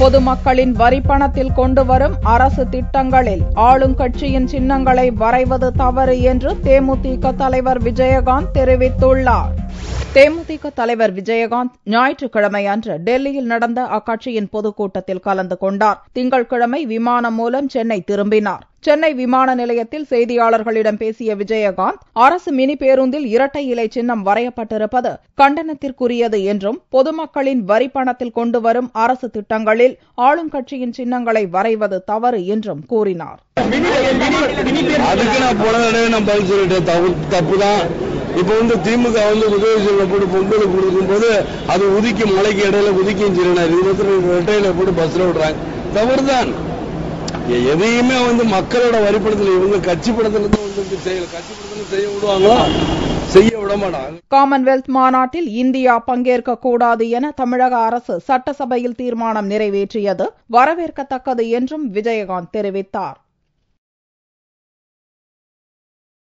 பொதுமக்களின் வரிப்பணத்தில் கொண்டு வரும் அரசு திட்டங்களில் ஆளுங்கட்சியின் சின்னங்களை வரைவது தவறு என்று தேமுதிக தலைவர் விஜயகாந்த் தெரிவித்துள்ளார். தேமுதிக தலைவர் விஜயகாந்த் ஞாயிற்றுக்கிழமை அன்று டெல்லியில் நடந்த அக்கட்சியின் பொதுக்கூட்டத்தில் கலந்து கொண்டார். திங்கட்கிழமை விமானம் மூலம் சென்னை திரும்பினார். சென்னை விமான நிலையத்தில் செய்தியாளர்களிடம் பேசிய விஜயகாந்த், அரசு மினி பேருந்தில் இரட்டை இலை சின்னம் வரையப்பட்டிருப்பது கண்டனத்திற்குரியது என்றும், பொதுமக்களின் வரிப்பணத்தில் கொண்டு வரும் அரசு திட்டங்களில் ஆளுங்கட்சியின் சின்னங்களை வரைவது தவறு என்றும் கூறினார். இப்ப திமுக உதவி சொல்ல போட்டு பொங்கலுக்கு கொடுக்கும் போது அது உதிக்கி மலைக்கு இடையில உதிக்கும் சொல்லினார். இரட்டையில போட்டு பஸ்ல விடுறாங்க, தவறுதான். எதையுமே மக்களோட வரிப்படத்தில் இவங்க கட்சி படத்துல செய்யல, கட்சி படத்துல செய்ய விடுவாங்களோ செய்ய விட மாட்டாங்க. காமன்வெல்த் மாநாட்டில் இந்தியா பங்கேற்க கூடாது என தமிழக அரசு சட்டசபையில் தீர்மானம் நிறைவேற்றியது வரவேற்கத்தக்கது என்றும் விஜயகாந்த் தெரிவித்தார்.